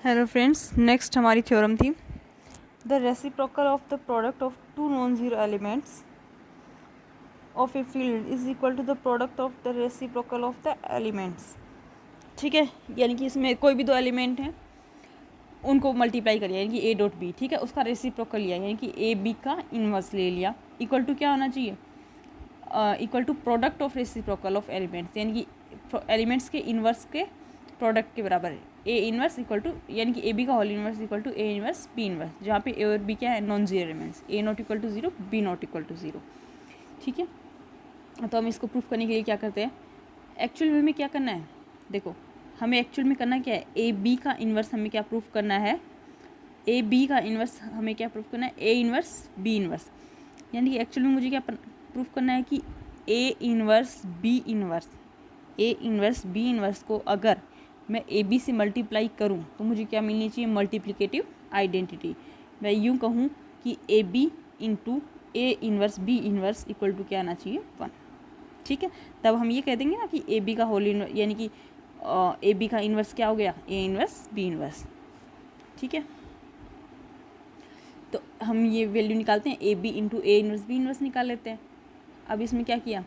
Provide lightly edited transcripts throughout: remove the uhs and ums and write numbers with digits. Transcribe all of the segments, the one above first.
Hello friends, next हमारी theorem थी the reciprocal of the product of two non zero elements of a field is equal to the product of the reciprocal of the elements. ठीक है, यानी कि इसमें कोई भी दो एलिमेंट हैं उनको मल्टीप्लाई करिए, यानी कि ए डॉट बी, ठीक है, उसका रेसिप्रोकल लिया, यानी कि ए बी का इन्वर्स ले लिया, इक्वल टू क्या होना चाहिए, equal to product of reciprocal of elements, यानी कि एलिमेंट्स के इन्वर्स के प्रोडक्ट के बराबर है। ए इन्वर्स इक्वल टू, यानी कि ए बी का whole inverse equal to a inverse b inverse, जहाँ पे ए और बी क्या है, non zero elements, a not equal to zero, b not equal to zero. ठीक है, तो हम इसको प्रूफ करने के लिए क्या करते हैं, एक्चुअल में क्या करना है, देखो हमें एक्चुअल में करना क्या है, ए बी का इन्वर्स हमें क्या प्रूफ करना है, ए बी का इन्वर्स हमें क्या प्रूफ करना है, ए इन्वर्स बी इन्वर्स, यानी कि एक्चुअल में मुझे क्या प्रूफ करना है कि ए इन्वर्स बी इन्वर्स, ए इन्वर्स बी इन्वर्स को अगर मैं ए बी से मल्टीप्लाई करूँ तो मुझे क्या मिलनी चाहिए, मल्टीप्लिकेटिव आइडेंटिटी। मैं यूँ कहूँ कि a b into a inverse b inverse equal to क्या आना चाहिए, 1। ठीक है, तब हम ये कह देंगे ना कि ए बी का होल इन्वर्स, यानी कि ए बी का इन्वर्स क्या हो गया, ए इन्वर्स बी इन्वर्स। ठीक है, तो हम ये वैल्यू निकालते हैं, a b into a inverse b inverse निकाल लेते हैं। अब इसमें क्या किया,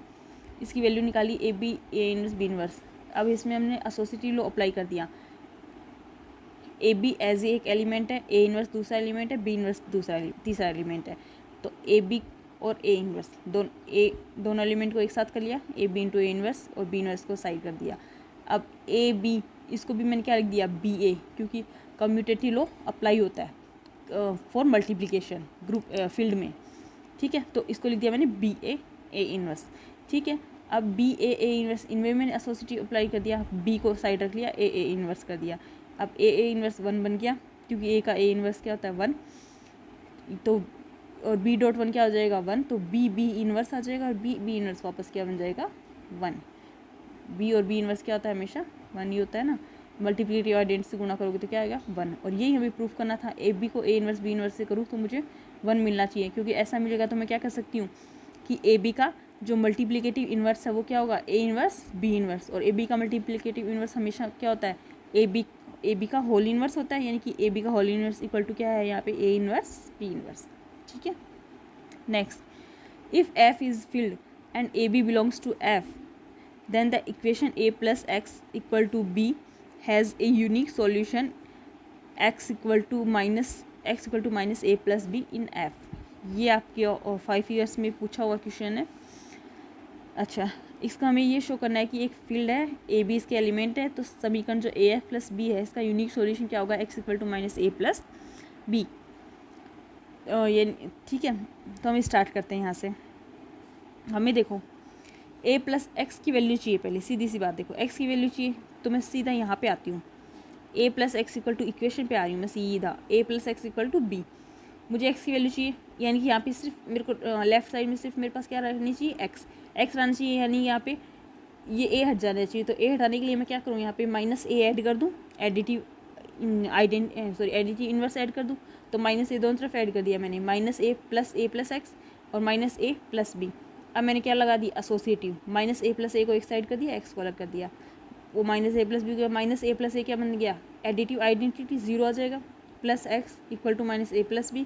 इसकी वैल्यू निकाली, a b a inverse b inverse. अब इसमें हमने एसोसिएटिव लॉ अप्लाई कर दिया, ए बी एज एक एलिमेंट है, ए इन्वर्स दूसरा एलिमेंट है, बी इन्वर्स तीसरा एलिमेंट है, तो ए बी और ए इन्वर्स दोनों एलिमेंट को एक साथ कर लिया, a b into a inverse, और बी इन्वर्स को साइड कर दिया। अब ए बी, इसको भी मैंने क्या लिख दिया, बी ए, क्योंकि कम्यूटेटिव लॉ अप्लाई होता है फॉर मल्टीप्लिकेशन ग्रुप फील्ड में। ठीक है, तो इसको लिख दिया मैंने बी ए इन्वर्स। ठीक है, अब बी ए इन्वर्स, इनमें मैंने एसोसिएटिव अप्लाई कर दिया, बी को साइड रख लिया, ए इन्वर्स कर दिया। अब ए इन्वर्स 1 बन गया, क्योंकि ए का ए इन्वर्स क्या होता है, 1, तो और बी डॉट 1 क्या हो जाएगा, 1, तो बी इन्वर्स आ जाएगा, और बी इन्वर्स वापस क्या बन जाएगा, 1। बी और बी इन्वर्स क्या होता है, हमेशा 1 ही होता है ना, मल्टीप्लिकेटिव आइडेंटिटी से गुणा करोगे तो क्या आएगा, 1। और यही हमें प्रूफ करना था, ए बी को ए इन्वर्स बी इन्वर्स से करूँ तो मुझे 1 मिलना चाहिए, क्योंकि ऐसा मिलेगा तो मैं क्या कर सकती हूँ कि ए बी का जो मल्टीप्लिकेटिव इन्वर्स है वो क्या होगा, ए इन्वर्स बी इन्वर्स, और ए बी का मल्टीप्लिकेटिव इन्वर्स हमेशा क्या होता है, ए बी का होल इन्वर्स होता है, यानी कि ए बी का होल इन्वर्स इक्वल टू क्या है यहाँ पे, ए इन्वर्स बी इन्वर्स। ठीक है, next, if f is field and a B belongs to f, then the equation a plus x equal to b has a unique solution x equal to minus a plus b in f। ये आपके 5 years में पूछा हुआ question है। अच्छा, इसका हमें ये शो करना है कि एक फील्ड है, ए बी इसके एलिमेंट है, तो समीकरण जो ए एफ प्लस बी है इसका यूनिक सॉल्यूशन क्या होगा, x equal to minus a plus b. ये ठीक है, तो हम स्टार्ट करते हैं यहाँ से। हमें देखो ए प्लस एक्स की वैल्यू चाहिए, पहले सीधी सी बात, देखो एक्स की वैल्यू चाहिए तो मैं सीधा यहाँ पे आती हूँ, A plus x equal to equation पे आ रही हूँ मैं सीधा, A plus x equal to B. मुझे एक्स की वैल्यू चाहिए, यानी कि यहाँ पे सिर्फ मेरे को लेफ्ट साइड में सिर्फ मेरे पास क्या रहनी चाहिए, एक्स रहना चाहिए, यानी यहाँ पे ये ए हट जाना चाहिए। तो ए हटाने के लिए मैं क्या करूँ, यहाँ पे माइनस ए ऐड कर दूँ, एडिटिव इन्वर्स ऐड कर दूँ, तो माइनस ए दोनों तरफ ऐड कर दिया मैंने, माइनस ए प्लस एक्स और माइनस ए प्लस बी। अब मैंने क्या लगा दी, एसोसिएटिव, माइनस ए प्लस ए को एक साइड कर दिया, एक्स को अलग कर दिया, वो माइनस ए प्लस बी को, माइनस ए प्लस ए क्या बन गया, एडिटिव आइडेंटिटी 0 आ जाएगा, plus x equal to minus a plus b,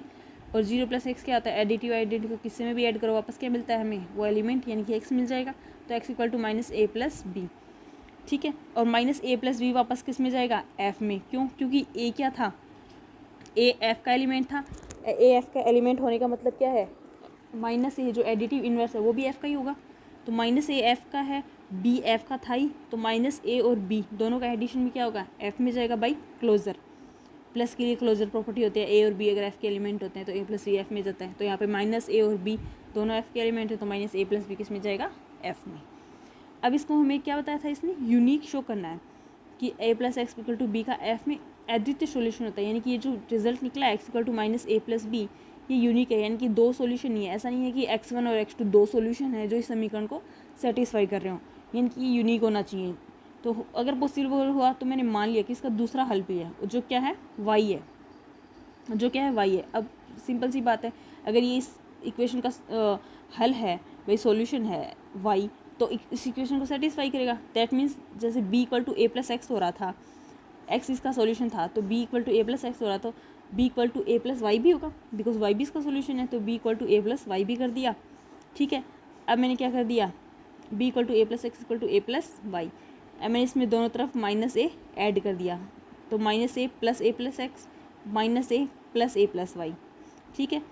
और 0 प्लस एक्स क्या होता है, एडिटिव आइडेंटिटी को किसी में भी ऐड करो वापस क्या मिलता है हमें, वो एलिमेंट, यानी कि एक्स मिल जाएगा, तो x equal to minus a plus b. ठीक है, और माइनस ए प्लस बी वापस किस में जाएगा, एफ में, क्यों, क्योंकि ए क्या था, ए एफ का एलिमेंट था, ए एफ का एलिमेंट होने का मतलब क्या है, माइनस ए जो एडिटिव इन्वर्स है वो भी एफ का ही होगा, तो माइनस ए एफ का है, बी एफ का था ही, तो माइनस ए और बी दोनों का एडिशन में क्या होगा, एफ में जाएगा बाई क्लोजर, प्लस के लिए क्लोजर प्रॉपर्टी होती है, ए और बी अगर एफ के एलिमेंट होते हैं तो ए प्लस बी एफ में जाता है, तो यहाँ पे माइनस ए और बी दोनों एफ के एलिमेंट है, तो माइनस ए प्लस बी किस में जाएगा, एफ में। अब इसको हमें क्या बताया था इसने, यूनिक शो करना है कि A plus x equal to B का एफ में अद्वितीय सोल्यूशन होता है, यानी कि ये जो रिजल्ट निकला x equal to minus a plus b, ये यूनिक है, यानी कि 2 सॉल्यूशन नहीं है, ऐसा नहीं है कि x1 और x2 2 सॉल्यूशन है जो इस समीकरण को सेटिस्फाई कर रहे हो, यानी कि ये यूनिक होना चाहिए। तो अगर पॉसिबल हुआ तो मैंने मान लिया कि इसका दूसरा हल भी है, जो क्या है, y है, जो क्या है, y है। अब सिंपल सी बात है, अगर ये इस इक्वेशन का हल है, भाई सॉल्यूशन है y, तो इस इक्वेशन को सेटिस्फाई करेगा, दैट मीन्स जैसे b equal to a plus x हो रहा था, एक्स इसका सॉल्यूशन था तो b equal to a plus x हो रहा, तो b equal to a plus y भी होगा बिकॉज वाई भी इसका सॉल्यूशन है, तो b equal to a plus y भी कर दिया। ठीक है, अब मैंने क्या कर दिया, b equal to a plus x equal to a plus y. अब मैंने इसमें दोनों तरफ माइनस ए ऐड कर दिया, तो minus a plus x minus a plus Y. ठीक है,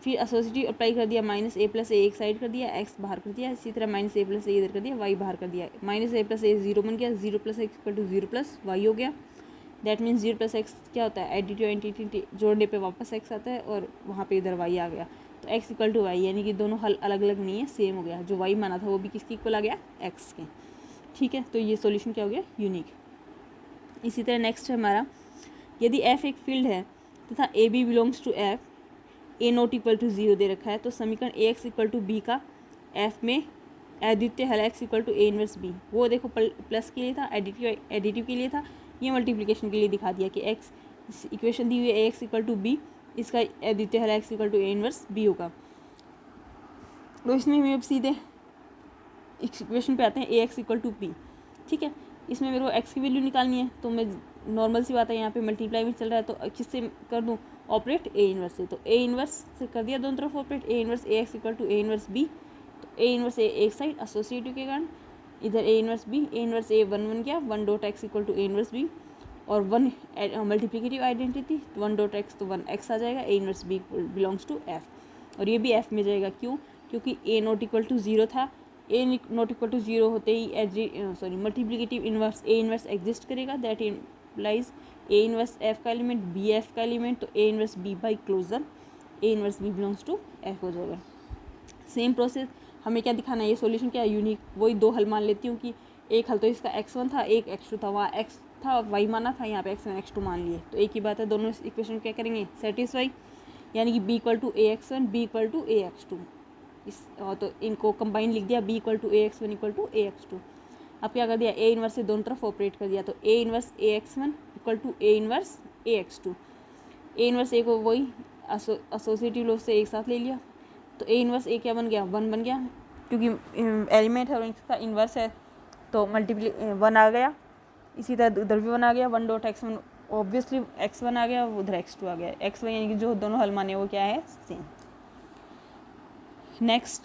फिर एसोसिएटिव अप्लाई कर दिया, माइनस ए प्लस ए एक साइड कर दिया, एक्स बाहर कर दिया, इसी तरह माइनस ए प्लस ए इधर कर दिया, वाई बाहर कर दिया। Minus a plus a zero बन गया, zero plus x equal to zero plus y हो गया। That means zero plus x क्या होता है, एडिटिव एंटिटी जोड़ने पे वापस एक्स आता है और वहाँ पे इधर वाई आ गया, तो एक्स इक्वल टू वाई, यानी कि दोनों हल अलग अलग नहीं है, सेम हो गया। जो वाई माना था वो भी किसके इक्वल आ गया, एक्स के। ठीक है, तो ये सॉल्यूशन क्या हो गया, यूनिक। इसी तरह नेक्स्ट है हमारा, यदि एफ एक फील्ड है तथा A B belongs to F, A not equal to zero दे रखा है, तो समीकरण A x equal to B का एफ में अद्वितीय हल x equal to A inverse B, वो देखो प्लस के लिए था, एडिटिव के लिए था, ये मल्टीप्लिकेशन के लिए दिखा दिया कि एक्स इक्वेशन दी हुई है a x equal to b, इसका अद्वितीय हल x equal to A inverse b होगा। तो इसमें हमें अब सीधे इक्वेशन पे आते हैं, ए एक्स इक्वल टू बी। ठीक है, इसमें मेरे को एक्स की वैल्यू निकालनी है, तो मैं नॉर्मल सी बात है, यहाँ पे मल्टीप्लाई में चल रहा है, तो किससे कर दूँ, ऑपरेट ए इनवर्स से, तो ए इनवर्स से कर दिया दोनों तरफ operate, a inverse a x equal to A inverse b, तो ए इनवर्स ए एक साइड एसोसिएटिव के कारण, इधर ए इनवर्स ए वन बन गया, one dot X equal to A inverse B, और one multiplicative identity, one dot X तो वन एक्स आ जाएगा, A inverse B belongs to F, और ये भी एफ में जाएगा, क्यों, क्योंकि A not equal to zero था, A not equal to zero होते ही multiplicative inverse A inverse exist करेगा, that implies A inverse F का एलिमेंट बी एफ का एलिमेंट, तो ए inverse b by closure a inverse B belongs to f हो जाएगा। Same process, हमें क्या दिखाना है, ये सॉल्यूशन क्या है, यूनिक। वही दो हल मान लेती हूँ कि एक हल तो इसका x1 था, एक x2 था, वहाँ x था y माना था, यहाँ पे x1 x2 मान लिए, तो एक ही बात है, दोनों इक्वेशन क्या करेंगे, सेटिस्फाई, यानी कि b equal to a x one b equal to a x two, इस तो इनको कंबाइन लिख दिया, b equal to a x one equal to a x two. अब क्या कर दिया, ए इनवर्स से दोनों तरफ ऑपरेट कर दिया, तो ए inverse A x one equal to A inverse A X two, A inverse A को वही एसोसिएटिव लो से एक साथ ले लिया, तो ए इनवर्स ए क्या बन गया, वन बन गया, क्योंकि एलिमेंट है और इसका इन्वर्स है, तो मल्टीप्ली वन आ गया। इसी तरह उधर भी वन आ गया, one dot X one, obviously X one आ गया, उधर एक्स टू आ गया, एक्स वन यानी कि जो दोनों हल माने वो क्या है, same. Next,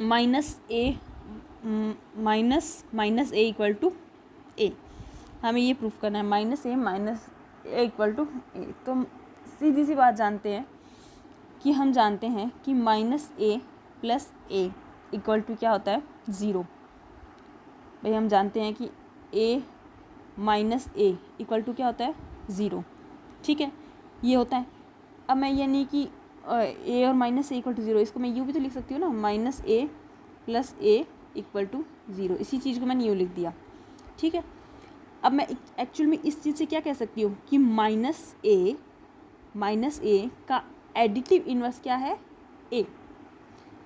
minus A equal to A, हमें ये प्रूफ करना है, minus A equal to A. तो सीधी सी बात जानते हैं कि हम जानते हैं कि minus a plus a equal to क्या होता है, ज़ीरो। भाई हम जानते हैं कि a minus A equal to क्या होता है, ज़ीरो। ठीक है, ये होता है। अब मैं ये नहीं कि ए और minus A equal to zero, इसको मैं यूँ भी तो लिख सकती हूँ ना, minus a plus a equal to zero, इसी चीज़ को मैंने यूँ लिख दिया। ठीक है, अब मैं एक्चुअल में इस चीज़ से क्या कह सकती हूँ कि माइनस ए का एडिटिव इन्वर्स क्या है, ए,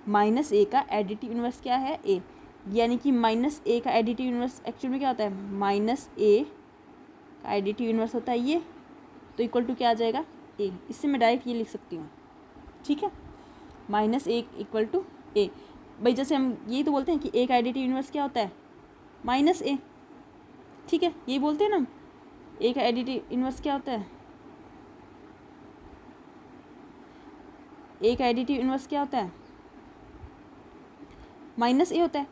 माइनस ए का एडिटिव इन्वर्स क्या है, ए, यानी कि माइनस ए का एडिटिव इन्वर्स एक्चुअल में क्या होता है, माइनस ए का एडिटिव इन्वर्स होता है ये, तो इक्वल टू क्या आ जाएगा, ए। इससे मैं डायरेक्ट ये लिख सकती हूँ। ठीक है, माइनस ए इक्वल टू ए। भाई जैसे हम यही तो बोलते हैं कि ए का एडिटिव इन्वर्स क्या होता है, माइनस ए। ठीक है, यही बोलते हैं ना, ए का एडिटिव इन्वर्स क्या होता है, ए का एडिटिव इन्वर्स क्या होता है, माइनस ए होता है।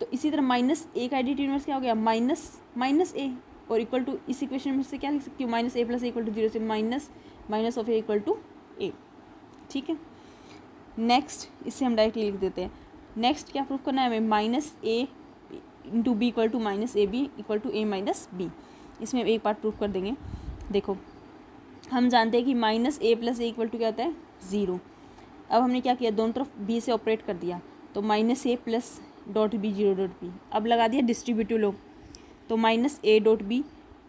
तो इसी तरह माइनस ए का एडिटिव इन्वर्स क्या हो गया, माइनस ए, और इक्वल टू इस इक्वेशन में से क्या लिख सकती हूँ, minus a plus a equal to zero, से minus of a equal to a. ठीक है, नेक्स्ट इससे हम डायरेक्टली लिख देते हैं। नेक्स्ट क्या प्रूफ करना है हमें, minus a into b equal to minus a b equal to a minus b. इसमें एक पार्ट प्रूफ कर देंगे। देखो, हम जानते हैं कि minus a plus a equal to क्या होता है, ज़ीरो। अब हमने क्या किया, दोनों तरफ बी से ऑपरेट कर दिया, तो minus a plus dot b zero dot b. अब लगा दिया डिस्ट्रीब्यूटिव लो, तो minus a dot b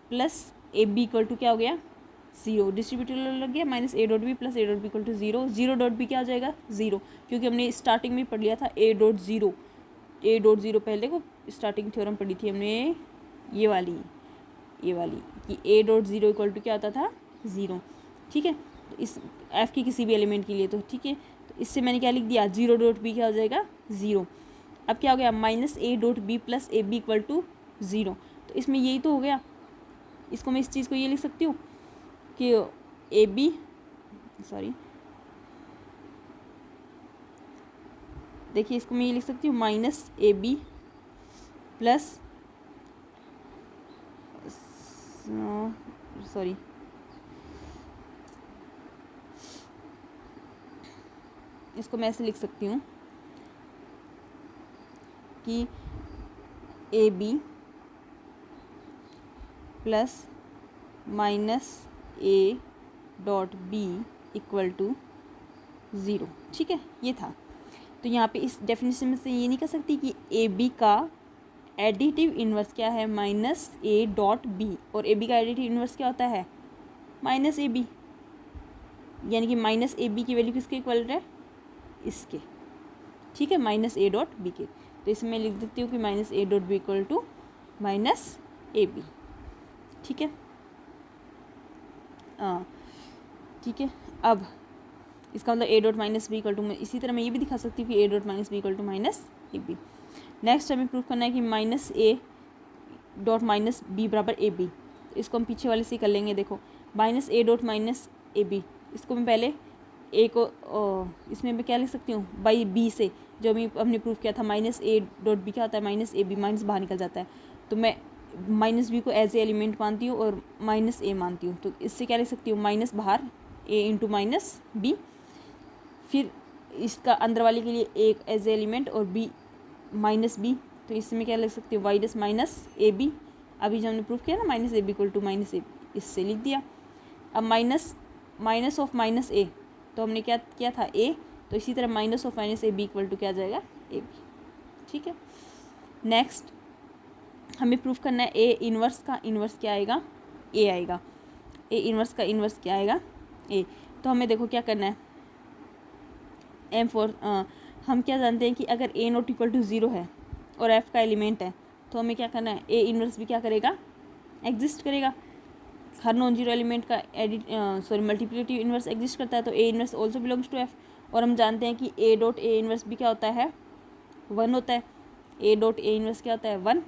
plus a b equal to क्या हो गया, ज़ीरो। डिस्ट्रीब्यूटिव लो लग गया, minus a dot b plus a dot b equal to zero. Zero dot b क्या हो जाएगा, ज़ीरो, क्योंकि हमने स्टार्टिंग में पढ़ लिया था ए डॉट ज़ीरो। पहले को स्टार्टिंग थ्योरम पढ़ी थी हमने, ये वाली कि a dot zero equal to क्या होता था, ज़ीरो। ठीक है, तो इस एफ की किसी भी एलिमेंट के लिए, तो ठीक है, तो इससे मैंने क्या लिख दिया, ज़ीरो डॉट बी क्या हो जाएगा, ज़ीरो। अब क्या हो गया, minus a dot b plus a b equal to zero. तो इसमें यही तो हो गया, इसको मैं इस चीज़ को ये लिख सकती हूँ कि ए बी, सॉरी देखिए इसको मैं ये लिख सकती हूँ minus a b plus, sorry इसको मैं ऐसे लिख सकती हूँ कि a b plus minus a dot b equal to 0। ठीक है, ये था। तो यहाँ पे इस डेफिनेशन में से ये नहीं कह सकती कि ए बी का एडिटिव इन्वर्स क्या है, माइनस ए डॉट बी, और ए बी का एडिटिव इन्वर्स क्या होता है, माइनस ए बी, यानी कि माइनस ए बी की वैल्यू किसके इक्वल है, इसके। ठीक है, माइनस ए डॉट बी के। तो इसमें मैं लिख देती हूँ कि minus a dot b equal to minus a b. ठीक है, हाँ ठीक है। अब इसका मतलब a dot minus b equal to, इसी तरह मैं ये भी दिखा सकती हूँ कि a dot minus b equal to minus a b. Next हमें प्रूफ करना है कि minus a dot minus b बराबर ए बी। इसको हम पीछे वाले से कर लेंगे। देखो minus a dot minus a b, इसको मैं पहले ए को इसमें मैं क्या लिख सकती हूँ, बाई बी से, जो अभी हमने प्रूफ किया था माइनस ए डॉट बी क्या होता है, माइनस ए बी, माइनस बाहर निकल जाता है। तो मैं माइनस बी को एज ए एलिमेंट मानती हूँ और माइनस ए मानती हूँ। तो इससे क्या लिख सकती हूँ, माइनस बाहर ए इंटू माइनस बी, फिर इसका अंदर वाले के लिए एक एज ए एलिमेंट और बी माइनस बी। तो इससे मैं क्या लिख सकती हूँ, why does minus a b. अभी जो हमने प्रूफ किया ना minus a b equal to minus a, इससे लिख दिया। अब माइनस ऑफ माइनस ए, तो हमने क्या किया था ए, तो इसी तरह minus of minus a b equal to क्या आ जाएगा, ए बी। ठीक है, नेक्स्ट हमें प्रूफ करना है ए इन्वर्स का इन्वर्स क्या आएगा, ए आएगा। ए इन्वर्स का इन्वर्स क्या आएगा, ए। तो हमें देखो क्या करना है, एम फॉर हम क्या जानते हैं कि अगर ए नॉट इक्वल टू 0 है और एफ का एलिमेंट है, तो हमें क्या करना है, ए इन्वर्स भी क्या करेगा, एग्जिस्ट करेगा। हर नॉन जीरो एलिमेंट का मल्टीप्लिकेटिव इन्वर्स एग्जिस्ट करता है, तो a inverse also belongs to F. और हम जानते हैं कि ए डॉट ए इन्वर्स भी क्या होता है, 1 होता है। ए डॉट ए इन्वर्स क्या होता है, 1।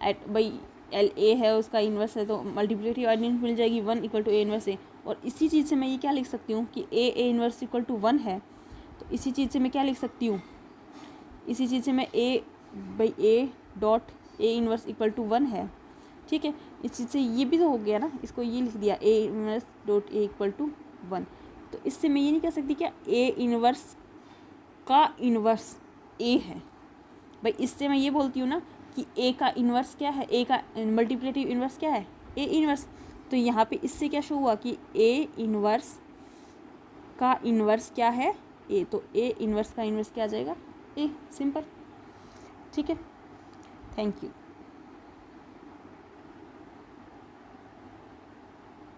एट भाई एल ए है उसका इन्वर्स है, तो मल्टीप्लिकेटिव आइडेंटिटी मिल जाएगी 1 इक्वल टू ए इन्वर्स ए। और इसी चीज़ से मैं ये क्या लिख सकती हूँ कि ए इन्वर्स इक्वल टू 1 है। तो इसी चीज़ से मैं क्या लिख सकती हूँ, इसी चीज़ से मैं a by a dot a inverse equal to 1 है। ठीक है, इस चीज़ से ये भी तो हो गया ना, इसको ये लिख दिया a inverse dot a equal to 1। तो इससे मैं ये नहीं कह सकती क्या ए इन्वर्स का इन्वर्स ए है। भाई इससे मैं ये बोलती हूँ ना कि ए का इन्वर्स क्या है, ए का मल्टीप्लिकेटिव इन्वर्स क्या है, ए इन्वर्स। तो यहाँ पे इससे क्या शो हुआ कि ए इन्वर्स का इन्वर्स क्या है, ए। तो ए इन्वर्स का इन्वर्स क्या आ जाएगा, ए। सिंपल। ठीक है, थैंक यू।